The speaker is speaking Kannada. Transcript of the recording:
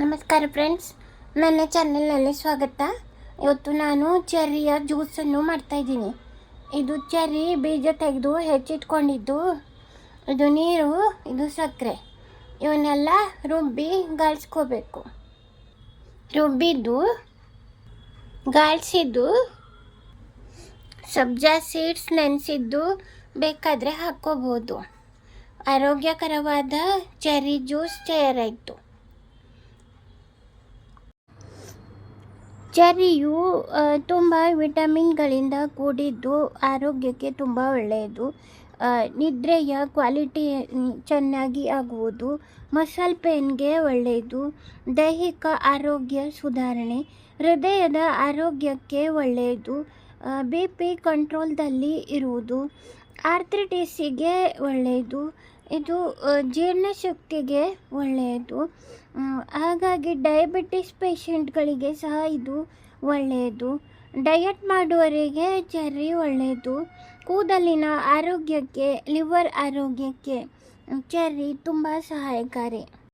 ನಮಸ್ಕಾರ ಫ್ರೆಂಡ್ಸ್, ನನ್ನ ಚಾನೆಲ್ನಲ್ಲಿ ಸ್ವಾಗತ. ಇವತ್ತು ನಾನು ಚೆರ್ರಿಯ ಜ್ಯೂಸನ್ನು ಮಾಡ್ತಾಯಿದ್ದೀನಿ. ಇದು ಚೆರ್ರಿ ಬೀಜ ತೆಗೆದು ಹೆಚ್ಚಿಟ್ಕೊಂಡಿದ್ದು, ಇದು ನೀರು, ಇದು ಸಕ್ಕರೆ, ಇವನ್ನೆಲ್ಲ ರುಬ್ಬಿ ಗಾಳಿಸ್ಕೋಬೇಕು. ರುಬ್ಬಿದ್ದು ಗಾಳಿಸಿದ್ದು ಸಬ್ಜಾ ಸೀಡ್ಸ್ ನೆನೆಸಿದ್ದು ಬೇಕಾದರೆ ಹಾಕ್ಕೋಬೋದು. ಆರೋಗ್ಯಕರವಾದ ಚೆರ್ರಿ ಜ್ಯೂಸ್ ತಯಾರಾಯಿತು. ಚೆರ್ರಿಯು ತುಂಬ ವಿಟಮಿನ್ಗಳಿಂದ ಕೂಡಿದ್ದು ಆರೋಗ್ಯಕ್ಕೆ ತುಂಬ ಒಳ್ಳೆಯದು. ನಿದ್ರೆಯ ಕ್ವಾಲಿಟಿ ಚೆನ್ನಾಗಿ ಆಗುವುದು, ಮಸಲ್ ಪೇನ್ಗೆ ಒಳ್ಳೆಯದು, ದೈಹಿಕ ಆರೋಗ್ಯ ಸುಧಾರಣೆ, ಹೃದಯದ ಆರೋಗ್ಯಕ್ಕೆ ಒಳ್ಳೆಯದು, BP ಕಂಟ್ರೋಲ್ದಲ್ಲಿ ಇರುವುದು, ಆರ್ಥ್ರಿಟಿಸಿಗೆ ಒಳ್ಳೆಯದು, ಇದು ಜೀರ್ಣಶಕ್ತಿಗೆ ಒಳ್ಳೆಯದು. ಹಾಗಾಗಿ ಡಯಾಬಿಟಿಸ್ ಪೇಷಂಟ್ಗಳಿಗೆ ಸಹ ಇದು ಒಳ್ಳೆಯದು. ಡಯಟ್ ಮಾಡುವವರಿಗೆ ಚೆರ್ರಿ ಒಳ್ಳೆಯದು. ಕೂದಲಿನ ಆರೋಗ್ಯಕ್ಕೆ, ಲಿವರ್ ಆರೋಗ್ಯಕ್ಕೆ ಚೆರ್ರಿ ತುಂಬ ಸಹಾಯಕಾರಿ.